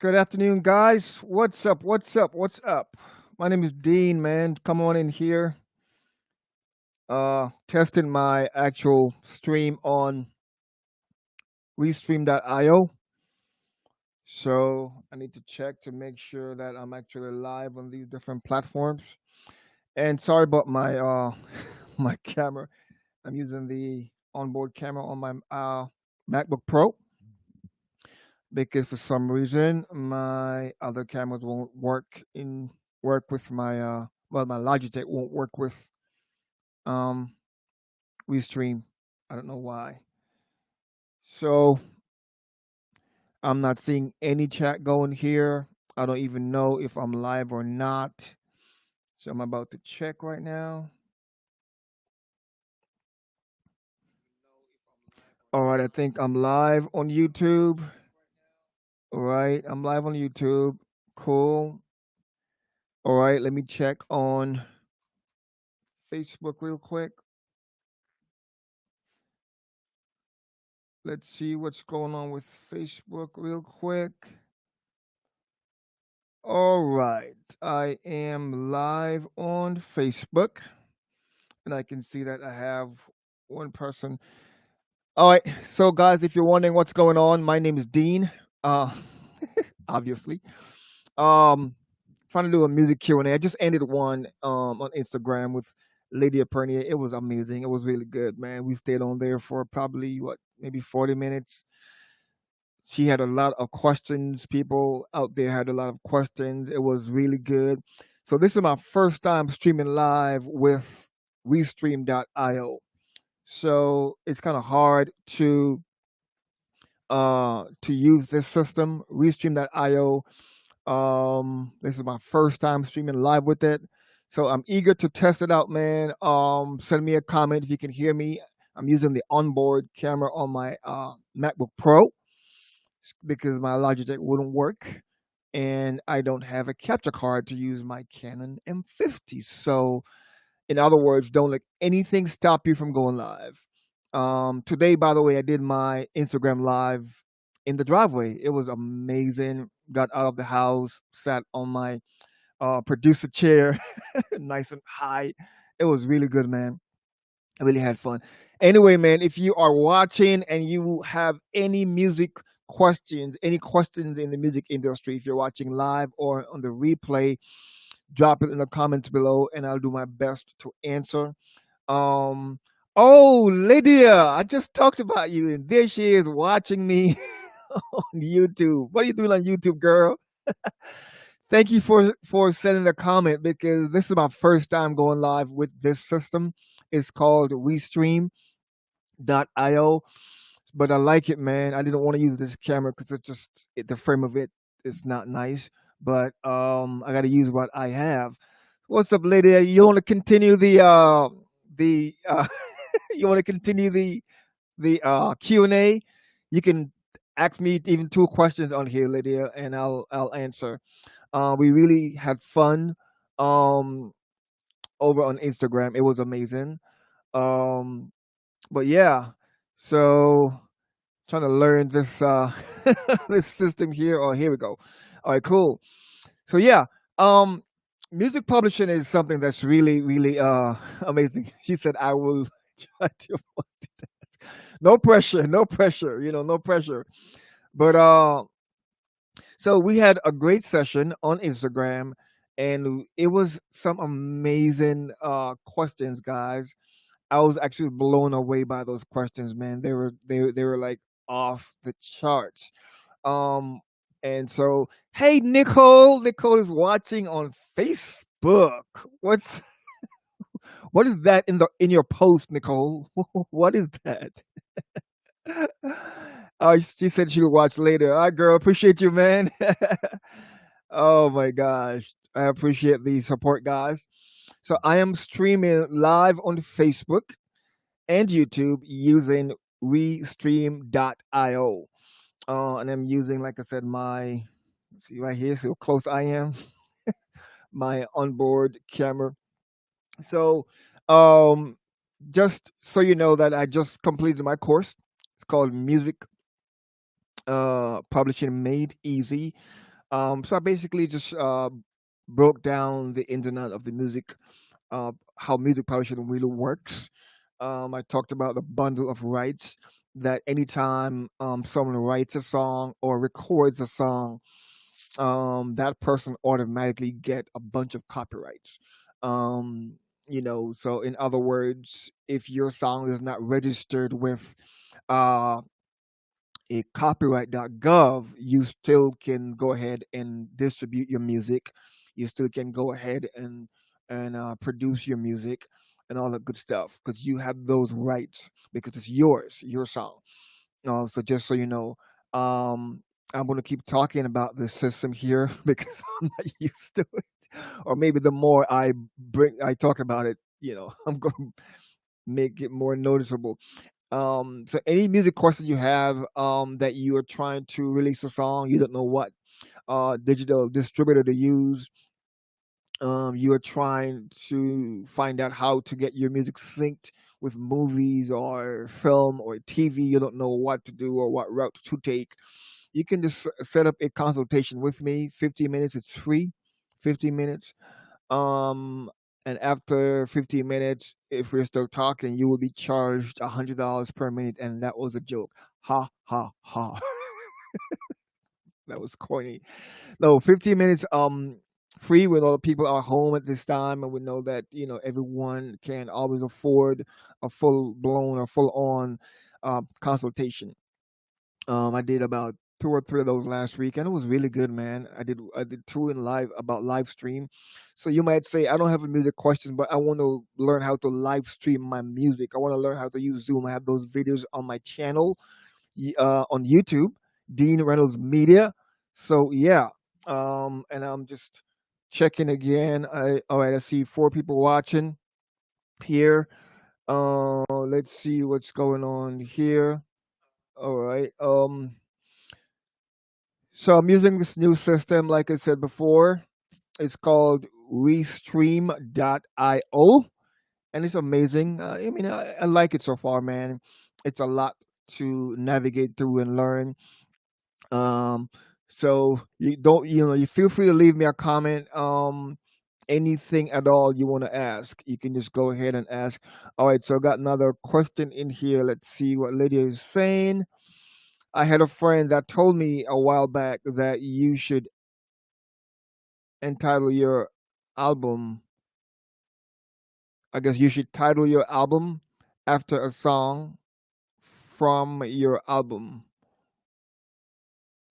Good afternoon, guys. What's up? What's up? What's up? My name is Dean, man. Come on in here. Testing my actual stream on Restream.io. So I need to check to make sure that I'm actually live on these different platforms. And sorry about my my camera. I'm using the onboard camera on my MacBook Pro because for some reason my other cameras won't work with my my Logitech won't work with um Restream. I don't know why. So I'm not seeing any chat going here. I don't even know if I'm live or not. So I'm about to check right now. All right, I think I'm live on YouTube. All right, I'm live on YouTube. Cool. All right, let me check on Facebook real quick. Let's see what's going on with Facebook real quick. All right, I am live on Facebook, and I can see that I have one person. All right, so guys, if you're wondering what's going on, my name is Dean. Uh, obviously, um, trying to do a music Q&A. I just ended one on Instagram with Lady Pernier. It was amazing. It was really good, man. We stayed on there for probably maybe 40 minutes. She had a lot of questions. People out there had a lot of questions. It was really good. So this is my first time streaming live with Restream.io. So it's kind of hard to use this system, Restream.io. This is my first time streaming live with it. So I'm eager to test it out, man. Send me a comment if you can hear me. I'm using the onboard camera on my MacBook Pro because my Logitech wouldn't work, and I don't have a capture card to use my Canon M50. So, in other words, don't let anything stop you from going live. Today, by the way, I did my Instagram live in the driveway. It was amazing. Got out of the house, sat on my producer chair, nice and high. It was really good, man. I really had fun. Anyway, man, if you are watching and you have any music questions, any questions in the music industry, if you're watching live or on the replay, drop it in the comments below and I'll do my best to answer. Um, oh, Lydia, I just talked about you and there she is watching me on YouTube. What are you doing on YouTube, girl? Thank you for sending a comment because this is my first time going live with this system. It's called WeStream.io, but I like it, man. I didn't want to use this camera because the frame of it is not nice. But I got to use what I have. What's up, lady? You want to continue the you want to continue the Q&A? You can ask me even two questions on here, Lydia, and I'll answer. We really had fun um, over on Instagram. It was amazing. Um, but yeah, so trying to learn this this system here. Oh, here we go. All right, cool. So yeah, um, music publishing is something that's really amazing. She said, "I will try to multitask." No pressure, no pressure. No pressure. But so we had a great session on Instagram, and it was some amazing questions, guys. I was actually blown away by those questions, man. They were like off the charts. Um, and so, hey, Nicole is watching on Facebook. What is that in your post, Nicole? What is that? Oh, she said she would watch later. All right, girl, appreciate you, man. Oh my gosh, I appreciate the support, guys. So I am streaming live on Facebook and YouTube using Restream.io. And I'm using, like I said, see right here, see how close I am, my onboard camera. So, um, just so you know that I just completed my course. It's called Music Publishing Made Easy. So I basically just broke down the ins and out of the music, how music publishing really works. I talked about the bundle of rights that anytime someone writes a song or records a song, that person automatically get a bunch of copyrights. Um, so in other words, if your song is not registered with uh, a copyright.gov, you still can go ahead and distribute your music. You still can go ahead and produce your music and all that good stuff because you have those rights because it's yours, your song. So just so you know, um, I'm going to keep talking about this system here because I'm not used to it. Or maybe the more I talk about it, I'm going to make it more noticeable. So any music questions you have that you are trying to release a song, you don't know what digital distributor to use. You are trying to find out how to get your music synced with movies or film or TV. You don't know what to do or what route to take. You can just set up a consultation with me. 15 minutes. It's free. 15 minutes. Um, and after 15 minutes, if we're still talking, you will be charged $100 per minute. And that was a joke. Ha ha ha. That was corny. No, 15 minutes free when all the people are home at this time, and we know that everyone can always afford a full blown or full on consultation. I did about two or three of those last week, and it was really good, man. I did two in live about live stream. So you might say I don't have a music question, but I want to learn how to live stream my music. I want to learn how to use Zoom. I have those videos on my channel on YouTube, Dean Reynolds Media. So yeah, and I'm just checking again. All right, I see four people watching here. Let's see what's going on here. All right. So I'm using this new system, like I said before. It's called Restream.io, and it's amazing. I mean, I like it so far, man. It's a lot to navigate through and learn. Um, so you don't, you feel free to leave me a comment. Anything at all you want to ask, you can just go ahead and ask. All right, so I got another question in here. Let's see what Lydia is saying. I had a friend that told me a while back that you should entitle your album. I guess you should title your album after a song from your album.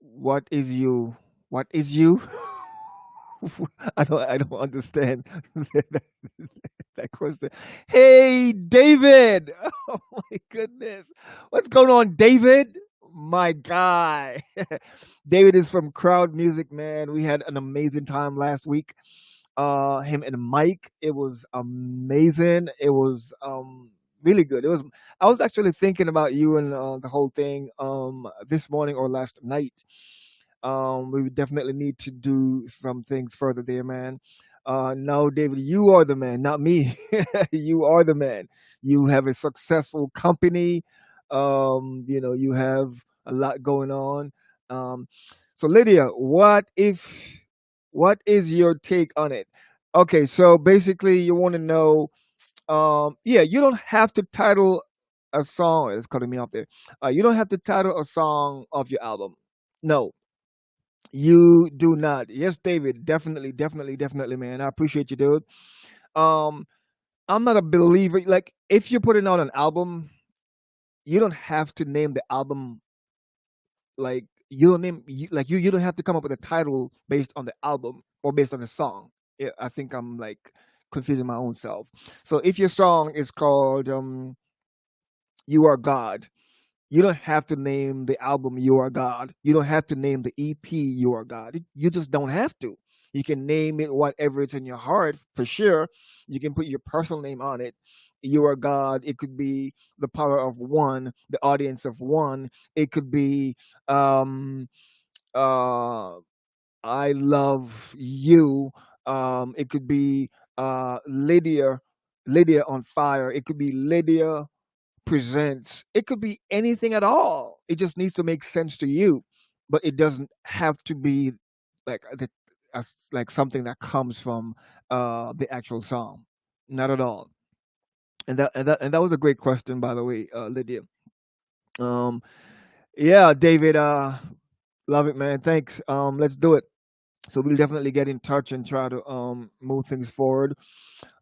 What is you? What is you? I don't understand that, that question. Hey, David. Oh my goodness. What's going on, David? My guy. David is from Crowd Music, man. We had an amazing time last week. Him and Mike. It was amazing. It was really good. I was actually thinking about you and the whole thing this morning or last night. We would definitely need to do some things further there, man. No, David, you are the man, not me. You are the man. You have a successful company. You have a lot going on. Um, so Lydia, what is your take on it? Okay, so basically you want to know, yeah, you don't have to title a song. It's cutting me off there. You don't have to title a song of your album. No, you do not. Yes, David, definitely, definitely, definitely, man. I appreciate you, dude. Um, I'm not a believer. Like, if you're putting out an album, you don't have to name the album. Like, you don't name like you don't have to come up with a title based on the album or based on the song. Yeah, I think I'm like confusing my own self. So if your song is called "You Are God," you don't have to name the album "You Are God." You don't have to name the EP "You Are God." You just don't have to. You can name it whatever it's in your heart for sure. You can put your personal name on it. You are God. It could be the power of one, the audience of one. It could be um, uh, I love you. It could be Lydia, Lydia on fire. It could be Lydia presents. It could be anything at all. It just needs to make sense to you, but it doesn't have to be like as like something that comes from the actual song. Not at all. And that was a great question, by the way, Lydia. Um, yeah, David, love it, man. Thanks. Let's do it. So we'll definitely get in touch and try to move things forward.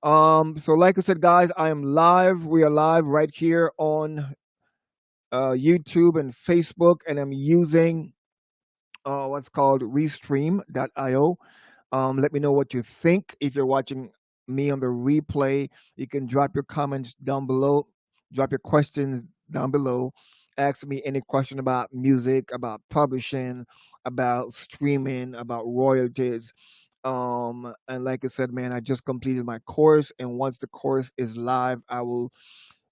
So like I said, guys, I am live. We are live right here on YouTube and Facebook, and I'm using what's called Restream.io. Let me know what you think. If you're watching me on the replay, you can drop your comments down below, drop your questions down below. Ask me any question about music, about publishing, about streaming, about royalties. And like I said, man, I just completed my course, and once the course is live, I will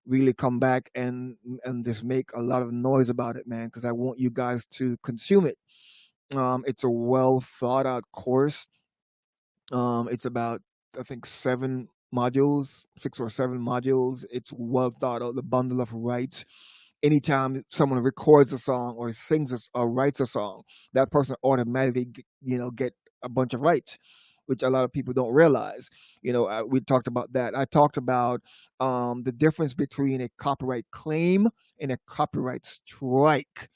really come back and just make a lot of noise about it, man, because I want you guys to consume it. It's a well thought out course. It's about, I think, 7 modules, 6 or 7 modules. It's well thought out. The bundle of rights. Anytime someone records a song or sings or writes a song, that person automatically, get a bunch of rights, which a lot of people don't realize. We talked about that. I talked about the difference between a copyright claim and a copyright strike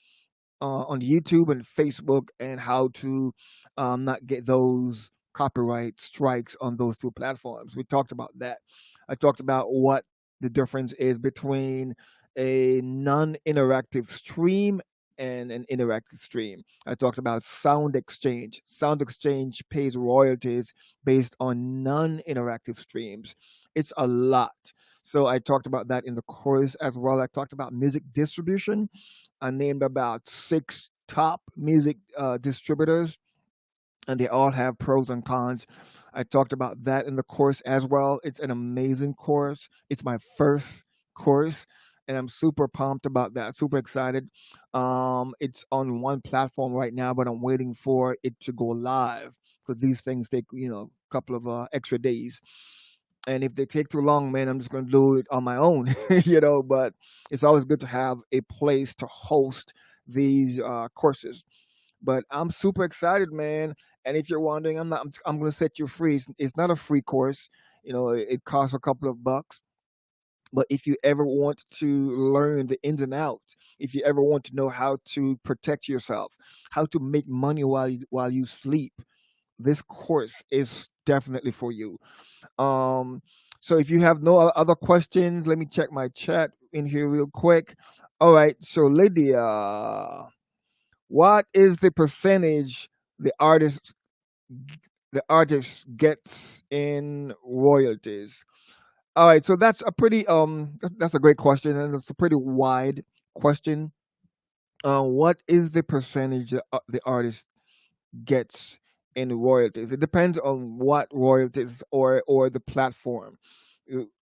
on YouTube and Facebook, and how to not get those copyright strikes on those two platforms. We talked about that. I talked about what the difference is between a non-interactive stream and an interactive stream. I talked about Sound Exchange. Sound Exchange pays royalties based on non-interactive streams. It's a lot. So I talked about that in the course as well. I talked about music distribution. I named about 6 top music distributors, and they all have pros and cons. I talked about that in the course as well. It's an amazing course. It's my first course, and I'm super pumped about that. Super excited. It's on one platform right now, but I'm waiting for it to go live because these things take a couple of extra days. And if they take too long, man, I'm just going to do it on my own, But it's always good to have a place to host these courses. But I'm super excited, man. And if you're wondering, I'm going to set you free. It's not a free course. It costs a couple of bucks. But if you ever want to learn the ins and outs, if you ever want to know how to protect yourself, how to make money while you sleep, this course is definitely for you. Um, so if you have no other questions, let me check my chat in here real quick. All right. So Lydia, what is the percentage the artist gets in royalties? All right. So that's a pretty that's a great question, and it's a pretty wide question. What is the percentage the artist gets in royalties? It depends on what royalties or the platform.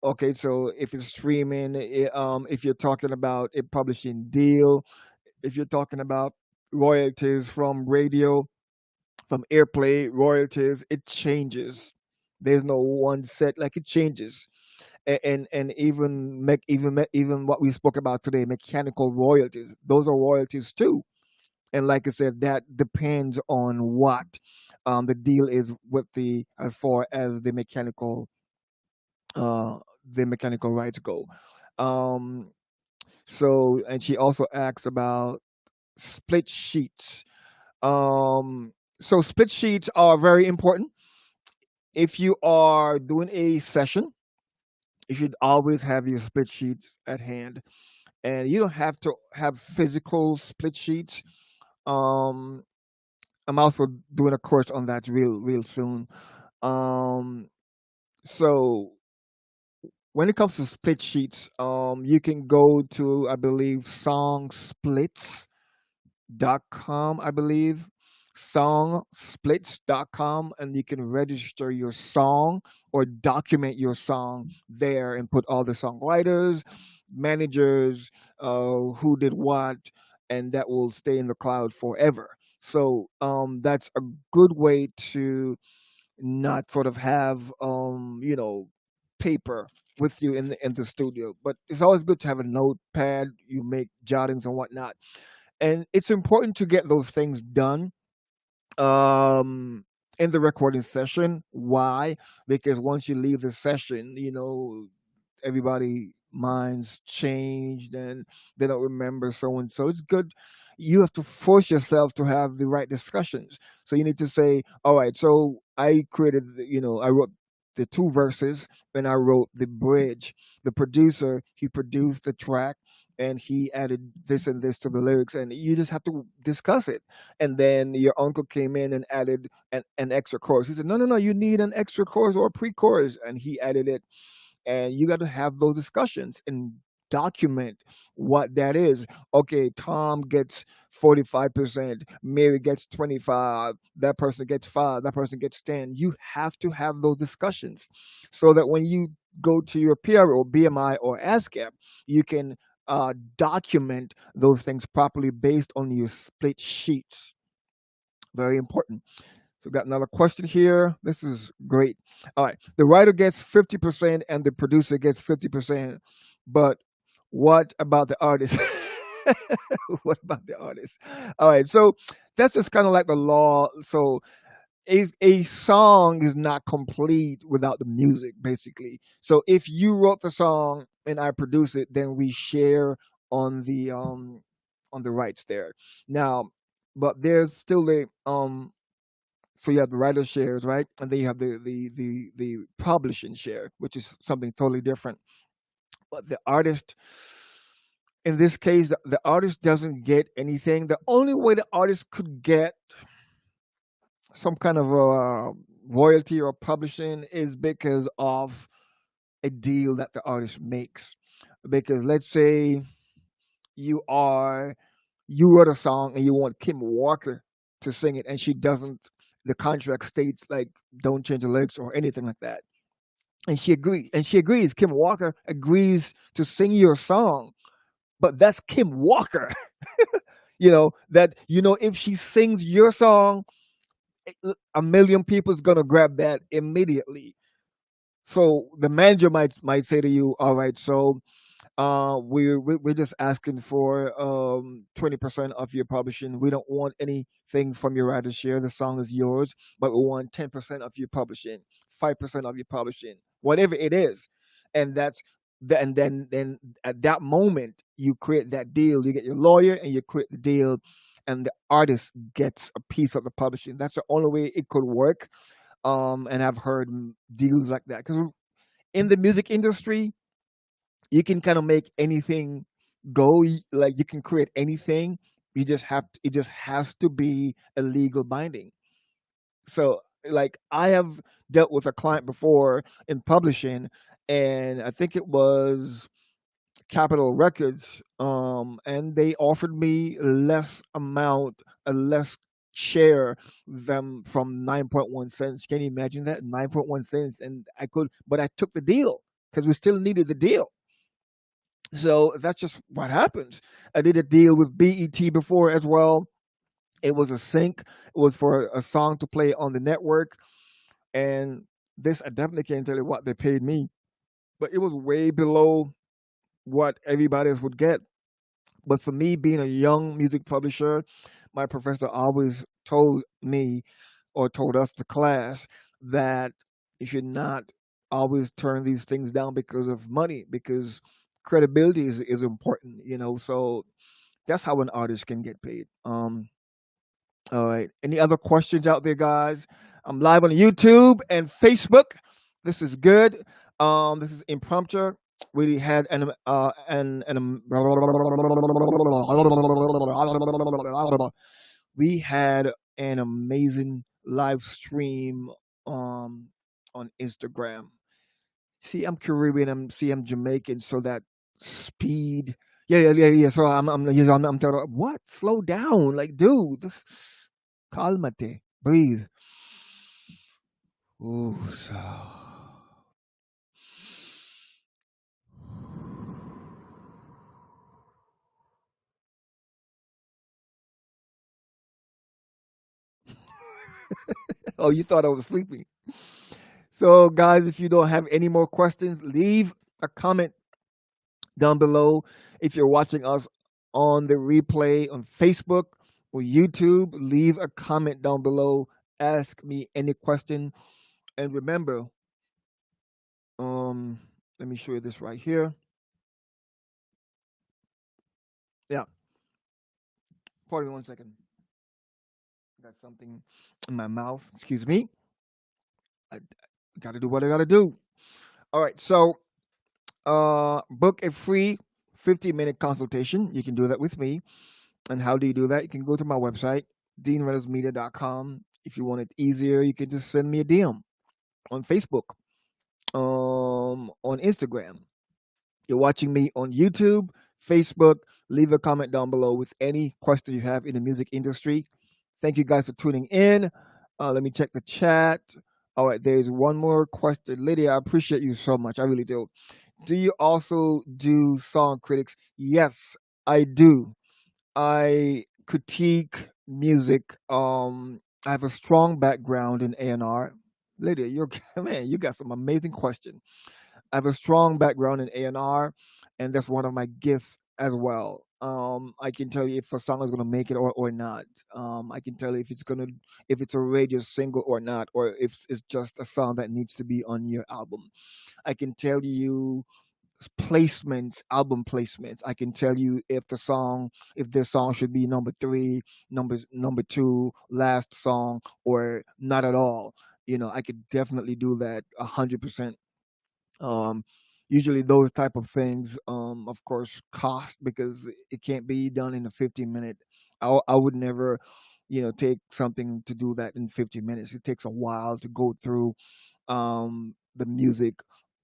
Okay, so if it's streaming, if you're talking about a publishing deal, if you're talking about royalties from radio, from airplay royalties, it changes. There's no one set, like it changes. And even what we spoke about today, mechanical royalties, those are royalties too. And like I said, that depends on what the deal is with the as far as uh the mechanical rights go. Um, and she also asks about split sheets. So split sheets are very important. If you are doing a session, you should always have your split sheets at hand, and you don't have to have physical split sheets. Um, I'm also doing a course on that real soon. Um, so when it comes to split sheets, you can go to, I believe, songsplits.com, I believe, songsplits.com, and you can register your song or document your song there and put all the songwriters, managers, who did what, and that will stay in the cloud forever. So that's a good way to not sort of have paper with you in the studio. But it's always good to have a notepad. You make jottings and whatnot, and it's important to get those things done um in the recording session. Why? Because once you leave the session, everybody minds changed and they don't remember so and so. It's good. You have to force yourself to have the right discussions. So you need to say, all right, so I created, I wrote the two verses and I wrote the bridge. The producer, he produced the track and he added this and this to the lyrics, and you just have to discuss it. And then your uncle came in and added an extra chorus. He said, no, no, no, you need an extra chorus or a pre-chorus, and he added it. And you got to have those discussions and document what that is. Okay, Tom gets 45%, Mary gets 25, that person gets 5, that person gets 10. You have to have those discussions so that when you go to your peer or BMI or ASCAP, you can document those things properly based on your split sheets. Very important. So, got another question here. This is great. All right. The writer gets 50% and the producer gets 50%. But what about the artist? What about the artist? All right. So, that's just kind of like the law. So, a song is not complete without the music, basically. So, if you wrote the song and I produce it, then we share on the rights there. Now, but there's still a so you have the writer shares, right? And then you have the publishing share, which is something totally different. But the artist, in this case, the artist doesn't get anything. The only way the artist could get some kind of a royalty or publishing is because of a deal that the artist makes. Because let's say you are you wrote a song and you want Kim Walker to sing it, and she doesn't. The contract states like don't change the lyrics or anything like that, and she agrees. Kim Walker agrees to sing your song, but that's Kim Walker. If she sings your song, a million people is gonna grab that immediately. So the manager might say to you, all right, so we're just asking for 20% of your publishing. We don't want anything from your writer's share. The song is yours, but we want 10% of your publishing, 5% of your publishing, whatever it is. And that's and then at that moment you create that deal. You get your lawyer and you create the deal, and the artist gets a piece of the publishing. That's the only way it could work. And I've heard deals like that because in the music industry you can kind of make anything go. Like you can create anything. It just has to be a legal binding. So like I have dealt with a client before in publishing, and I think it was Capitol Records, and they offered me a less share them from 9.1 cents. Can you imagine that? 9.1 cents. And but I took the deal because we still needed the deal. So that's just what happens. I did a deal with BET before as well. It was a sync. It was for a song to play on the network, and this I definitely can't tell you what they paid me, but it was way below what everybody else would get. But for me, being a young music publisher, my professor always told me or told us, the class, that you should not always turn these things down because of money, because credibility is important. So that's how an artist can get paid. All right. Any other questions out there, guys? I'm live on YouTube and Facebook. This is good. This is impromptu. We had we had an amazing live stream on Instagram. See, I'm Caribbean. I'm Jamaican, so that speed. Yeah. So I'm telling what? Slow down, like, dude. Just calmate, breathe. Ooh, so. Oh, you thought I was sleeping. So, guys, if you don't have any more questions, leave a comment down below. If you're watching us on the replay on Facebook, or YouTube, leave a comment down below. Ask me any question. And remember, um, let me show you this right here. Yeah, pardon me 1 second. Got something in my mouth. Excuse me. I got to do what I got to do. All right, so book a free 50-minute consultation. You can do that with me. And how do you do that? You can go to my website, deanreynoldsmedia.com. If you want it easier, you can just send me a DM on Facebook, on Instagram. You're watching me on YouTube, Facebook. Leave a comment down below with any question you have in the music industry. Thank you guys for tuning in. Let me check the chat. All right, there's one more question. Lydia, I appreciate you so much. I really do. Do you also do song critics? Yes, I do. I critique music. I have a strong background in A&R. Lydia, you're man, you got some amazing questions. I have a strong background in A&R, and that's one of my gifts as well. I can tell you if a song is gonna make it or not. I can tell you if it's a radio single or not, or if it's just a song that needs to be on your album. I can tell you placements, album placements. I can tell you if this song should be number three, number two, last song, or not at all. I could definitely do that 100%. Um, Usually those type of things, of course, cost because it can't be done in a 15-minute. I would never, take something to do that in 15 minutes. It takes a while to go through the music.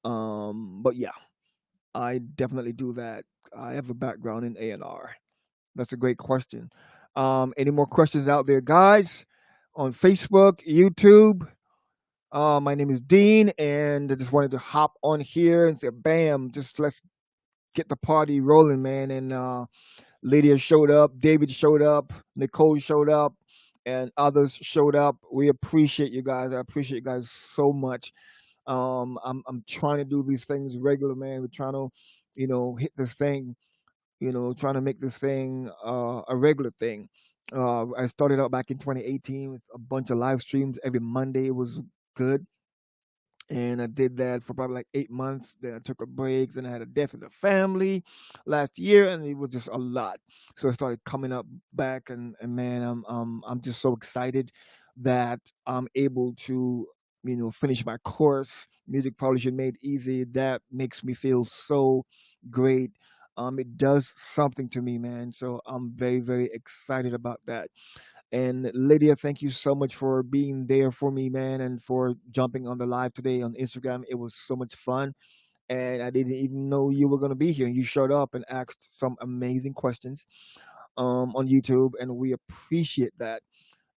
But yeah, I definitely do that. I have a background in A&R. That's a great question. Any more questions out there, guys? On Facebook, YouTube. My name is Dean, and I just wanted to hop on here and say, bam, just let's get the party rolling, man. And Lydia showed up, David showed up, Nicole showed up, and others showed up. We appreciate you guys. I appreciate you guys so much. I'm trying to do these things regular, man. We're trying to, hit this thing, trying to make this thing a regular thing. I started out back in 2018 with a bunch of live streams every Monday. It was good. And I did that for probably like 8 months. Then I took a break. Then I had a death in the family last year, and it was just a lot. So I started coming up back, and man, I'm just so excited that I'm able to finish my course, music publishing made easy. That makes me feel so great. It does something to me, man. So I'm very, very excited about that. And Lydia, thank you so much for being there for me, man, and for jumping on the live today on Instagram. It was so much fun. And I didn't even know you were going to be here. You showed up and asked some amazing questions on YouTube, and we appreciate that.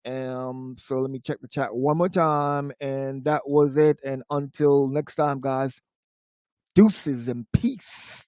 So let me check the chat one more time. And that was it. And until next time, guys, deuces and peace.